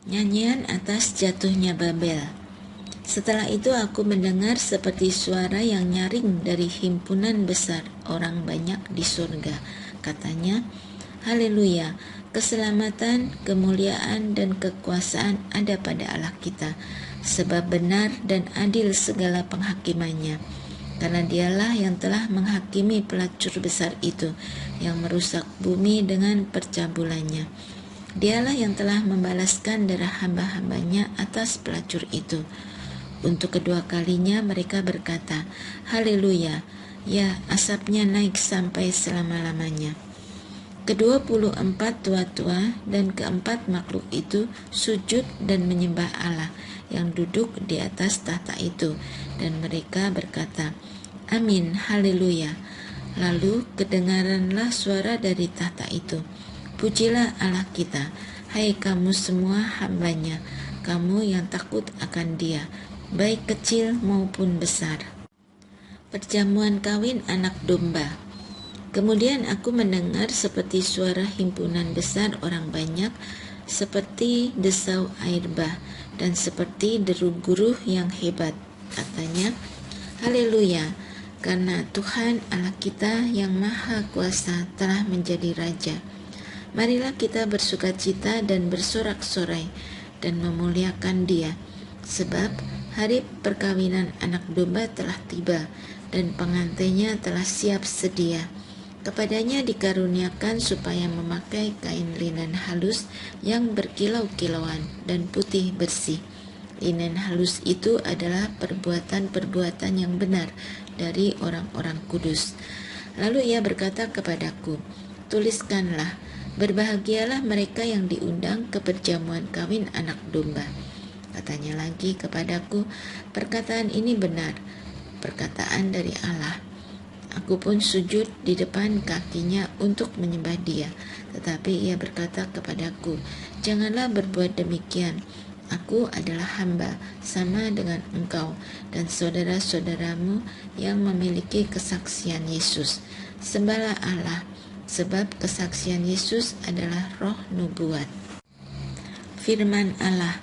Nyanyian atas jatuhnya Babel. Setelah itu aku mendengar seperti suara yang nyaring dari himpunan besar orang banyak di surga. Katanya, Haleluya, keselamatan, kemuliaan, dan kekuasaan ada pada Allah kita, sebab benar dan adil segala penghakimannya. Karena dialah yang telah menghakimi pelacur besar itu, yang merusak bumi dengan percabulannya. Dialah yang telah membalaskan darah hamba-hambanya atas pelacur itu. Untuk kedua kalinya mereka berkata, Haleluya, ya asapnya naik sampai selama-lamanya. Ke-24 tua-tua dan keempat makhluk itu sujud dan menyembah Allah yang duduk di atas tahta itu, dan mereka berkata, Amin, Haleluya. Lalu kedengaranlah suara dari tahta itu, Pujilah Allah kita, hai kamu semua hambanya, kamu yang takut akan Dia, baik kecil maupun besar. Perjamuan kawin anak domba. Kemudian aku mendengar seperti suara himpunan besar orang banyak, seperti desau air bah, dan seperti deru guruh yang hebat. Katanya, Haleluya, karena Tuhan Allah kita yang Maha Kuasa telah menjadi Raja. Marilah kita bersukacita dan bersorak-sorai dan memuliakan Dia, sebab hari perkawinan anak domba telah tiba dan pengantinnya telah siap sedia. Kepadanya dikaruniakan supaya memakai kain linen halus yang berkilau-kilauan dan putih bersih. Linen halus itu adalah perbuatan-perbuatan yang benar dari orang-orang kudus. Lalu ia berkata kepadaku, tuliskanlah, berbahagialah mereka yang diundang ke perjamuan kawin anak domba. Katanya lagi kepadaku, perkataan ini benar, perkataan dari Allah. Aku pun sujud di depan kakinya untuk menyembah Dia. Tetapi ia berkata kepadaku, janganlah berbuat demikian. Aku adalah hamba sama dengan engkau dan saudara-saudaramu yang memiliki kesaksian Yesus. Sembahlah Allah, sebab kesaksian Yesus adalah roh nubuat. Firman Allah.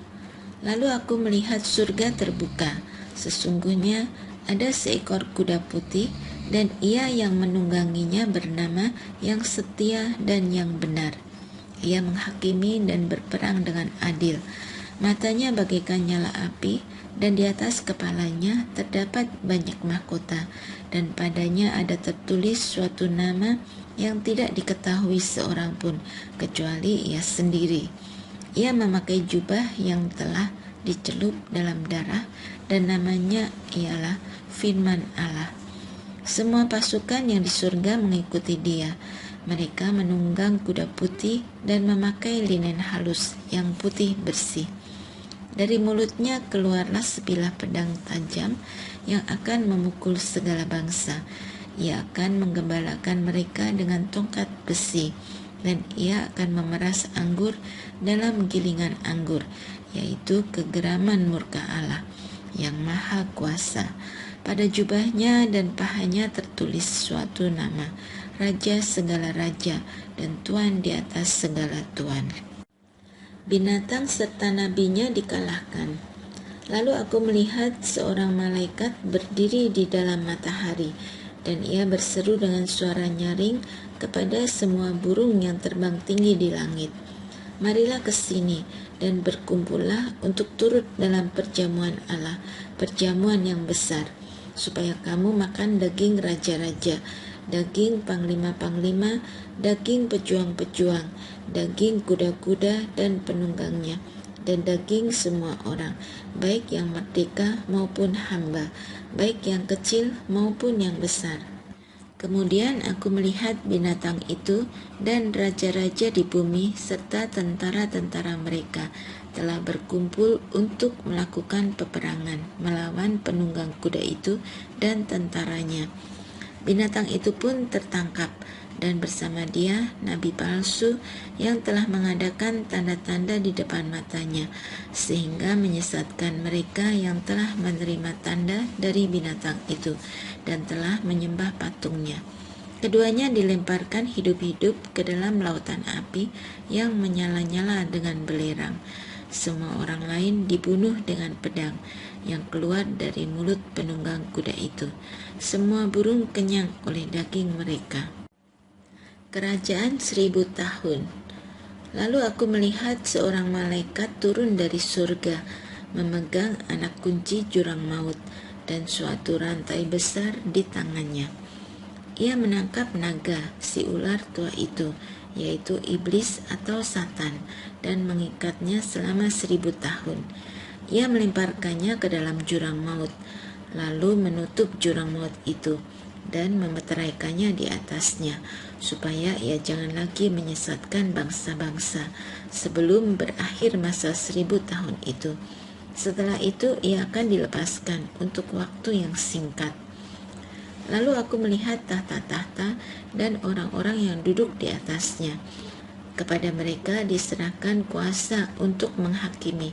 Lalu aku melihat surga terbuka. Sesungguhnya ada seekor kuda putih, dan ia yang menungganginya bernama yang setia dan yang benar. Ia menghakimi dan berperang dengan adil. Matanya bagaikan nyala api, dan di atas kepalanya terdapat banyak mahkota, dan padanya ada tertulis suatu nama yang tidak diketahui seorang pun, kecuali ia sendiri. Ia memakai jubah yang telah dicelup dalam darah, dan namanya ialah Firman Allah. Semua pasukan yang di surga mengikuti Dia. Mereka menunggang kuda putih dan memakai linen halus yang putih bersih. Dari mulutnya keluarlah sebilah pedang tajam yang akan memukul segala bangsa. Ia akan menggembalakan mereka dengan tongkat besi, dan ia akan memeras anggur dalam gilingan anggur, yaitu kegeraman murka Allah yang Maha Kuasa. Pada jubahnya dan pahanya tertulis suatu nama, Raja segala raja dan Tuan di atas segala tuan. Binatang serta nabinya dikalahkan. Lalu aku melihat seorang malaikat berdiri di dalam matahari, dan ia berseru dengan suara nyaring kepada semua burung yang terbang tinggi di langit. Marilah ke sini dan berkumpullah untuk turut dalam perjamuan Allah, perjamuan yang besar, supaya kamu makan daging raja-raja, daging panglima-panglima, daging pejuang-pejuang, daging kuda-kuda dan penunggangnya, dan daging semua orang, baik yang merdeka maupun hamba, baik yang kecil maupun yang besar. Kemudian aku melihat binatang itu dan raja-raja di bumi serta tentara-tentara mereka telah berkumpul untuk melakukan peperangan melawan penunggang kuda itu dan tentaranya. Binatang itu pun tertangkap, dan bersama dia nabi palsu yang telah mengadakan tanda-tanda di depan matanya, sehingga menyesatkan mereka yang telah menerima tanda dari binatang itu dan telah menyembah patungnya. Keduanya dilemparkan hidup-hidup ke dalam lautan api yang menyala-nyala dengan belerang. Semua orang lain dibunuh dengan pedang yang keluar dari mulut penunggang kuda itu. Semua burung kenyang oleh daging mereka. Kerajaan 1000 tahun. Lalu aku melihat seorang malaikat turun dari surga, memegang anak kunci jurang maut dan suatu rantai besar di tangannya. Ia menangkap naga, si ular tua itu, yaitu iblis atau Satan, dan mengikatnya selama 1000 tahun. Ia melemparkannya ke dalam jurang maut, lalu menutup jurang maut itu, dan memeteraikannya di atasnya, supaya ia jangan lagi menyesatkan bangsa-bangsa sebelum berakhir masa 1000 tahun itu. Setelah itu ia akan dilepaskan untuk waktu yang singkat. Lalu aku melihat tahta-tahta dan orang-orang yang duduk di atasnya. Kepada mereka diserahkan kuasa untuk menghakimi.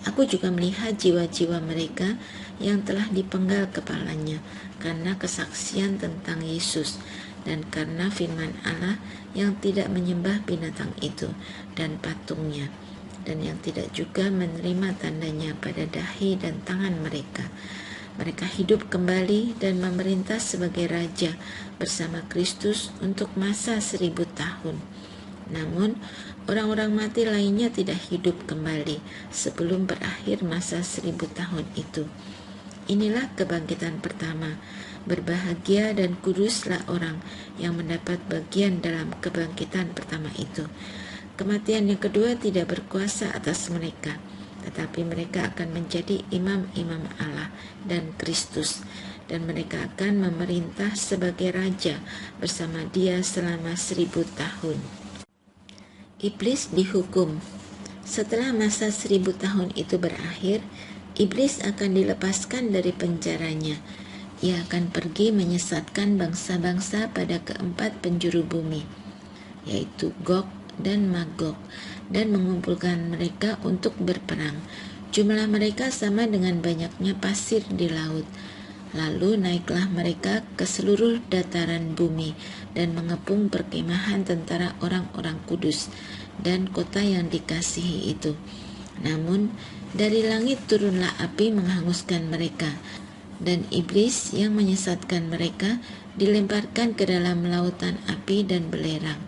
Aku juga melihat jiwa-jiwa mereka yang telah dipenggal kepalanya karena kesaksian tentang Yesus dan karena firman Allah yang tidak menyembah binatang itu dan patungnya, dan yang tidak juga menerima tandanya pada dahi dan tangan mereka. Mereka hidup kembali dan memerintah sebagai raja bersama Kristus untuk masa 1000 tahun. Namun, orang-orang mati lainnya tidak hidup kembali sebelum berakhir masa 1000 tahun itu. Inilah kebangkitan pertama. Berbahagia dan kuduslah orang yang mendapat bagian dalam kebangkitan pertama itu. Kematian yang kedua tidak berkuasa atas mereka, tetapi mereka akan menjadi imam-imam Allah dan Kristus, dan mereka akan memerintah sebagai raja bersama Dia selama 1000 tahun. Iblis dihukum. Setelah masa 1000 tahun itu berakhir, iblis akan dilepaskan dari penjaranya. Ia akan pergi menyesatkan bangsa-bangsa pada keempat penjuru bumi, yaitu Gog dan Magog, dan mengumpulkan mereka untuk berperang. Jumlah mereka sama dengan banyaknya pasir di laut. Lalu naiklah mereka ke seluruh dataran bumi dan mengepung perkemahan tentara orang-orang kudus dan kota yang dikasihi itu. Namun dari langit turunlah api menghanguskan mereka, dan iblis yang menyesatkan mereka dilemparkan ke dalam lautan api dan belerang,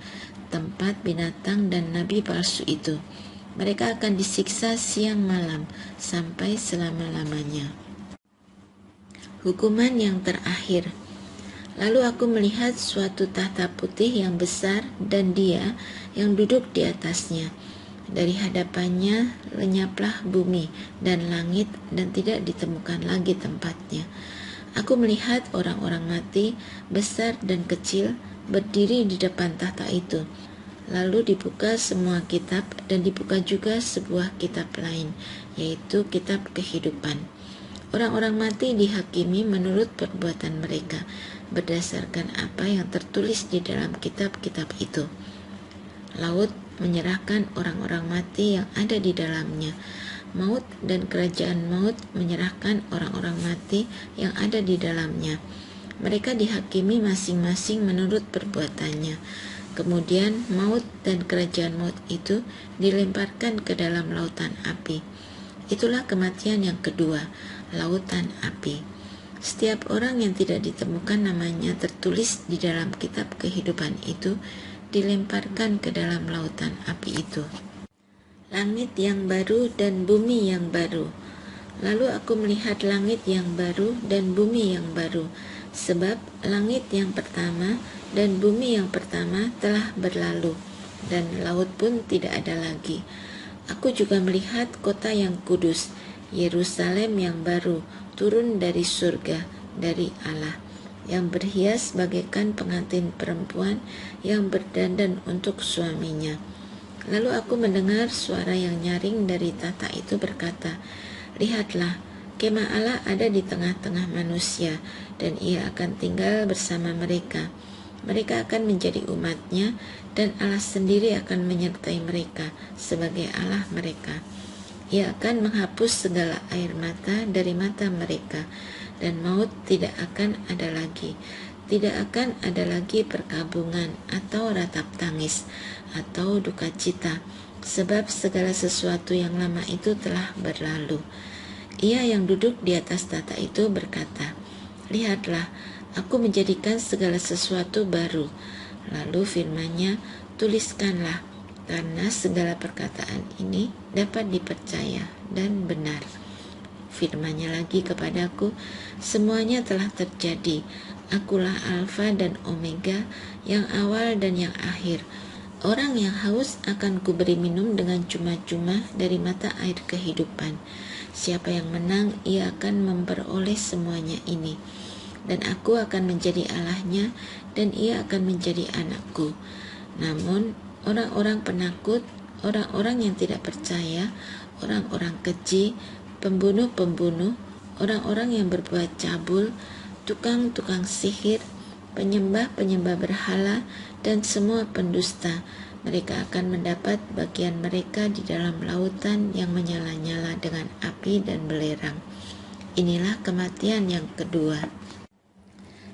tempat binatang dan nabi palsu itu. Mereka akan disiksa siang malam sampai selama-lamanya. Hukuman yang terakhir. Lalu aku melihat suatu tahta putih yang besar dan Dia yang duduk di atasnya. Dari hadapannya lenyaplah bumi dan langit dan tidak ditemukan lagi tempatnya. Aku melihat orang-orang mati, besar dan kecil, berdiri di depan tahta itu. Lalu dibuka semua kitab dan dibuka juga sebuah kitab lain, yaitu kitab kehidupan. Orang-orang mati dihakimi menurut perbuatan mereka, berdasarkan apa yang tertulis di dalam kitab-kitab itu. Laut menyerahkan orang-orang mati yang ada di dalamnya. Maut dan kerajaan maut menyerahkan orang-orang mati yang ada di dalamnya. Mereka dihakimi masing-masing menurut perbuatannya. Kemudian maut dan kerajaan maut itu dilemparkan ke dalam lautan api. Itulah kematian yang kedua, lautan api. Setiap orang yang tidak ditemukan namanya tertulis di dalam kitab kehidupan itu dilemparkan ke dalam lautan api itu. Langit yang baru dan bumi yang baru. Lalu aku melihat langit yang baru dan bumi yang baru, sebab langit yang pertama dan bumi yang pertama telah berlalu, dan laut pun tidak ada lagi. Aku juga melihat kota yang kudus, Yerusalem yang baru, turun dari surga, dari Allah, yang berhias bagaikan pengantin perempuan yang berdandan untuk suaminya. Lalu aku mendengar suara yang nyaring dari tahta itu berkata, "Lihatlah, kemah Allah ada di tengah-tengah manusia, dan Ia akan tinggal bersama mereka. Mereka akan menjadi umat-Nya, dan Allah sendiri akan menyertai mereka sebagai Allah mereka. Ia akan menghapus segala air mata dari mata mereka, dan maut tidak akan ada lagi. Tidak akan ada lagi perkabungan atau ratap tangis atau duka cita, sebab segala sesuatu yang lama itu telah berlalu. Ia yang duduk di atas tahta itu berkata, "Lihatlah, aku menjadikan segala sesuatu baru." Lalu firman-Nya, "Tuliskanlah, karena segala perkataan ini dapat dipercaya dan benar." Firman-Nya lagi kepadaku, "Semuanya telah terjadi. Akulah Alfa dan Omega, yang awal dan yang akhir. Orang yang haus akan kuberi minum dengan cuma-cuma dari mata air kehidupan. Siapa yang menang, ia akan memperoleh semuanya ini. Dan aku akan menjadi Allahnya, dan ia akan menjadi anakku." Namun, orang-orang penakut, orang-orang yang tidak percaya, orang-orang keji, pembunuh-pembunuh, orang-orang yang berbuat cabul, tukang-tukang sihir, penyembah-penyembah berhala, dan semua pendusta, mereka akan mendapat bagian mereka di dalam lautan yang menyala-nyala dengan api dan belerang. Inilah kematian yang kedua.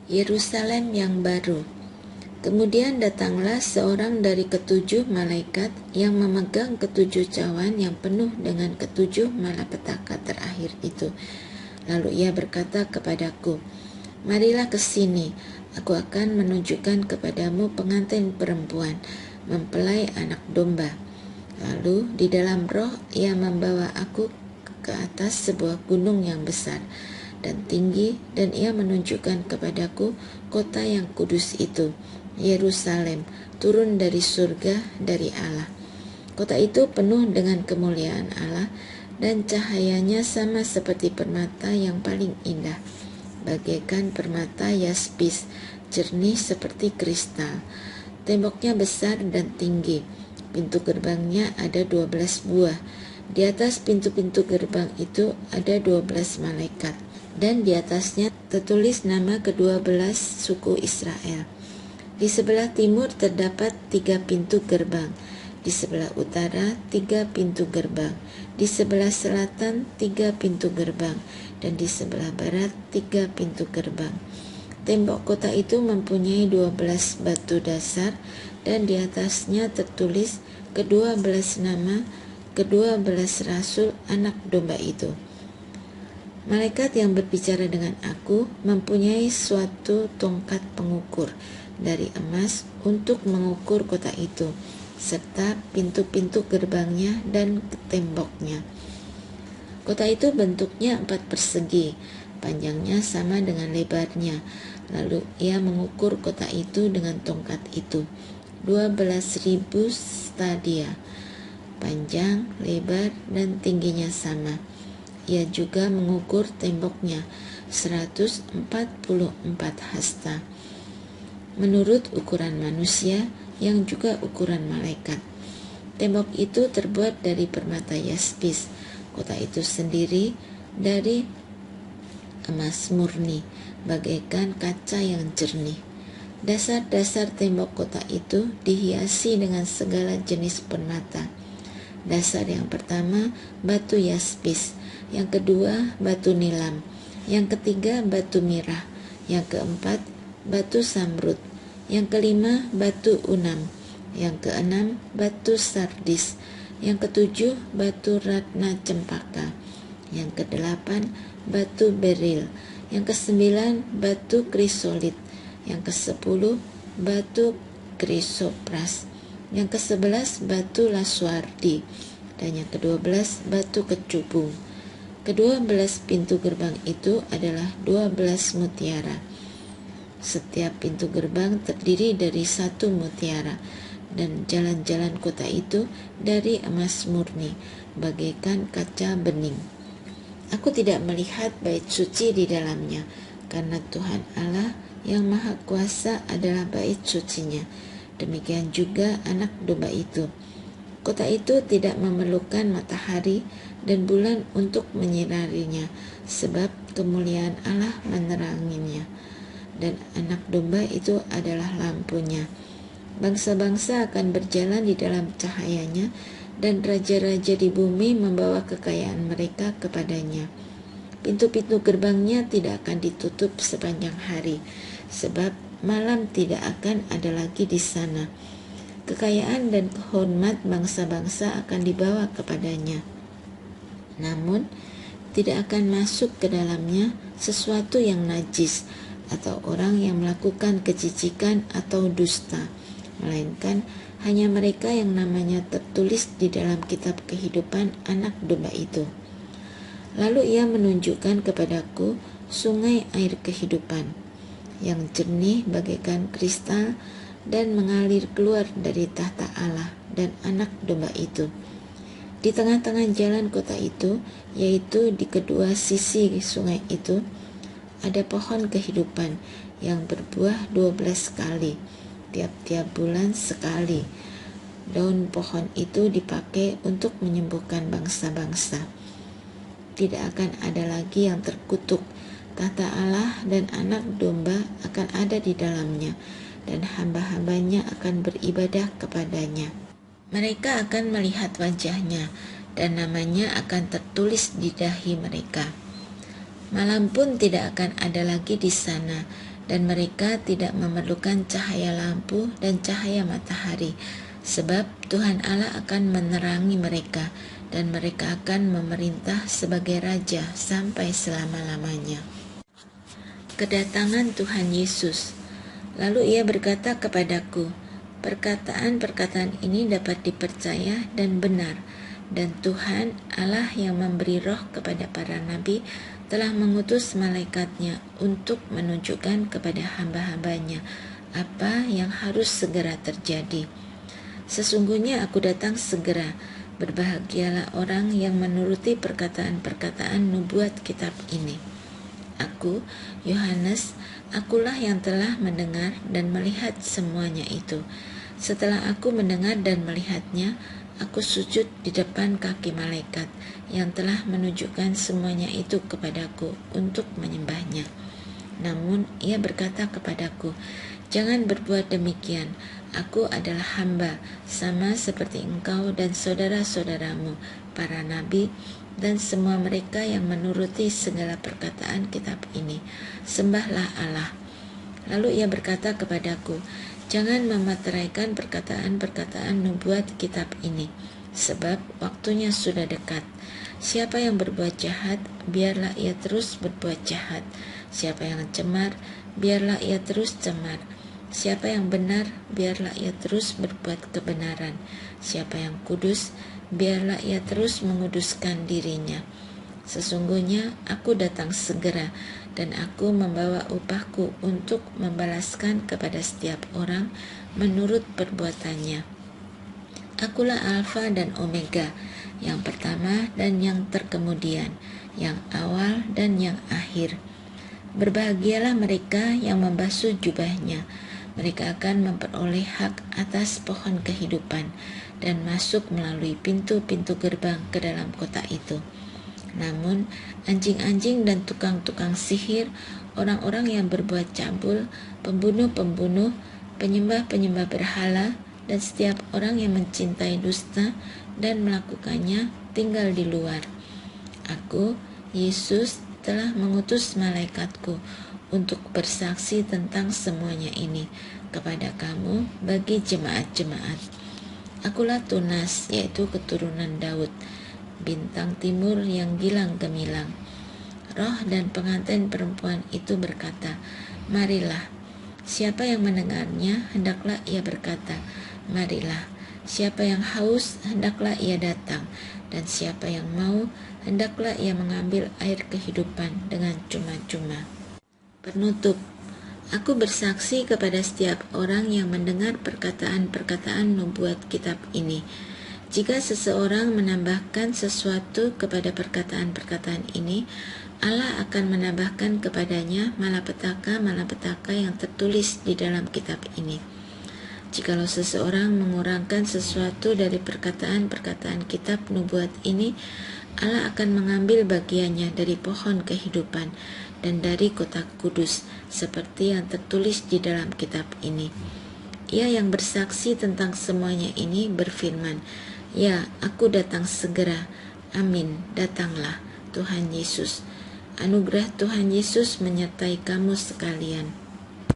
Yerusalem yang baru. Kemudian datanglah seorang dari ketujuh malaikat yang memegang ketujuh cawan yang penuh dengan ketujuh malapetaka terakhir itu. Lalu ia berkata kepadaku, "Marilah ke sini, aku akan menunjukkan kepadamu pengantin perempuan, mempelai anak domba." Lalu di dalam roh ia membawa aku ke atas sebuah gunung yang besar dan tinggi, dan ia menunjukkan kepadaku kota yang kudus itu, Yerusalem, turun dari surga dari Allah. Kota itu penuh dengan kemuliaan Allah, dan cahayanya sama seperti permata yang paling indah, bagaikan permata yaspis, jernih seperti kristal. Temboknya besar dan tinggi. Pintu gerbangnya ada 12 buah. Di atas pintu-pintu gerbang itu ada 12 malaikat, dan di atasnya tertulis nama ke-12 suku Israel. Di sebelah timur terdapat 3 pintu gerbang, di sebelah utara 3 pintu gerbang, di sebelah selatan 3 pintu gerbang, dan di sebelah barat 3 pintu gerbang. Tembok kota itu mempunyai 12 batu dasar, dan di atasnya tertulis ke-12 nama ke-12 rasul anak domba itu. Malaikat yang berbicara dengan aku mempunyai suatu tongkat pengukur dari emas untuk mengukur kota itu, serta pintu-pintu gerbangnya dan temboknya. Kota itu bentuknya 4 persegi, panjangnya sama dengan lebarnya. Lalu ia mengukur kota itu dengan tongkat itu, 12.000 stadia, panjang, lebar, dan tingginya sama. Ia juga mengukur temboknya, 144 hasta, menurut ukuran manusia yang juga ukuran malaikat. Tembok itu terbuat dari permata yaspis. Kota itu sendiri dari emas murni, bagaikan kaca yang jernih. Dasar-dasar tembok kota itu dihiasi dengan segala jenis permata. Dasar yang pertama batu yaspis, yang kedua batu nilam, yang ketiga batu mirah, yang keempat batu samrud, yang kelima batu unam, yang keenam batu sardis, yang ketujuh batu ratna cempaka, yang kedelapan batu beril, yang kesembilan batu krisolit, yang kesepuluh batu krisopras, yang ke-11 batu laswardi, dan yang ke-12 batu kecubung. Ke-12 pintu gerbang itu adalah 12 mutiara. Setiap pintu gerbang terdiri dari 1 mutiara, dan jalan-jalan kota itu dari emas murni, bagaikan kaca bening. Aku tidak melihat bait suci di dalamnya, karena Tuhan Allah yang Maha Kuasa adalah bait sucinya. Demikian juga anak domba itu. Kota itu tidak memerlukan matahari dan bulan untuk menyinarinya, sebab kemuliaan Allah meneranginya, dan anak domba itu adalah lampunya. Bangsa-bangsa akan berjalan di dalam cahayanya, dan raja-raja di bumi membawa kekayaan mereka kepadanya. Pintu-pintu gerbangnya tidak akan ditutup sepanjang hari, sebab malam tidak akan ada lagi di sana. Kekayaan dan hormat bangsa-bangsa akan dibawa kepadanya. Namun, tidak akan masuk ke dalamnya sesuatu yang najis atau orang yang melakukan kejicikan atau dusta, melainkan hanya mereka yang namanya tertulis di dalam kitab kehidupan anak domba itu. Lalu ia menunjukkan kepadaku sungai air kehidupan yang jernih bagaikan kristal dan mengalir keluar dari tahta Allah dan anak domba itu. Di tengah-tengah jalan kota itu, yaitu di kedua sisi sungai itu, ada pohon kehidupan yang berbuah 12 kali, tiap-tiap bulan sekali. Daun pohon itu dipakai untuk menyembuhkan bangsa-bangsa. Tidak akan ada lagi yang terkutuk. Tahta Allah dan anak domba akan ada di dalamnya, dan hamba-hambanya akan beribadah kepadanya. Mereka akan melihat wajahnya, dan namanya akan tertulis di dahi mereka. Malam pun tidak akan ada lagi di sana, dan mereka tidak memerlukan cahaya lampu dan cahaya matahari, sebab Tuhan Allah akan menerangi mereka, dan mereka akan memerintah sebagai raja sampai selama-lamanya. Kedatangan Tuhan Yesus. Lalu ia berkata kepadaku, perkataan-perkataan ini dapat dipercaya dan benar, dan Tuhan Allah yang memberi roh kepada para nabi telah mengutus malaikatnya untuk menunjukkan kepada hamba-hambanya apa yang harus segera terjadi. Sesungguhnya aku datang segera. Berbahagialah orang yang menuruti perkataan-perkataan nubuat kitab ini. Aku, Yohanes, akulah yang telah mendengar dan melihat semuanya itu. Setelah aku mendengar dan melihatnya, aku sujud di depan kaki malaikat yang telah menunjukkan semuanya itu kepadaku untuk menyembahnya. Namun ia berkata kepadaku, jangan berbuat demikian. Aku adalah hamba, sama seperti engkau dan saudara-saudaramu, para nabi, dan semua mereka yang menuruti segala perkataan kitab ini. Sembahlah Allah. Lalu ia berkata kepadaku, jangan memateraikan perkataan-perkataan nubuat kitab ini, sebab waktunya sudah dekat. Siapa yang berbuat jahat, biarlah ia terus berbuat jahat. Siapa yang cemar, biarlah ia terus cemar. Siapa yang benar, biarlah ia terus berbuat kebenaran. Siapa yang kudus, biarlah ia terus menguduskan dirinya. Sesungguhnya aku datang segera, dan aku membawa upahku untuk membalaskan kepada setiap orang menurut perbuatannya. Akulah Alfa dan Omega, yang pertama dan yang terkemudian, yang awal dan yang akhir. Berbahagialah mereka yang membasuh jubahnya. Mereka akan memperoleh hak atas pohon kehidupan dan masuk melalui pintu-pintu gerbang ke dalam kota itu. Namun, anjing-anjing dan tukang-tukang sihir, orang-orang yang berbuat cabul, pembunuh-pembunuh, penyembah-penyembah berhala, dan setiap orang yang mencintai dusta dan melakukannya tinggal di luar. Aku, Yesus, telah mengutus malaikatku untuk bersaksi tentang semuanya ini kepada kamu bagi jemaat-jemaat. Akulah Tunas, yaitu keturunan Daud, bintang timur yang gilang gemilang. Roh dan pengantin perempuan itu berkata, marilah. Siapa yang mendengarnya, hendaklah ia berkata, marilah. Siapa yang haus, hendaklah ia datang. Dan siapa yang mau, hendaklah ia mengambil air kehidupan dengan cuma-cuma. Penutup. Aku bersaksi kepada setiap orang yang mendengar perkataan-perkataan nubuat kitab ini. Jika seseorang menambahkan sesuatu kepada perkataan-perkataan ini, Allah akan menambahkan kepadanya malapetaka-malapetaka yang tertulis di dalam kitab ini. Jikalau seseorang mengurangkan sesuatu dari perkataan-perkataan kitab nubuat ini, Allah akan mengambil bagiannya dari pohon kehidupan dan dari kota kudus, seperti yang tertulis di dalam kitab ini. Ia yang bersaksi tentang semuanya ini berfirman, ya, aku datang segera. Amin, datanglah Tuhan Yesus. Anugerah Tuhan Yesus menyertai kamu sekalian.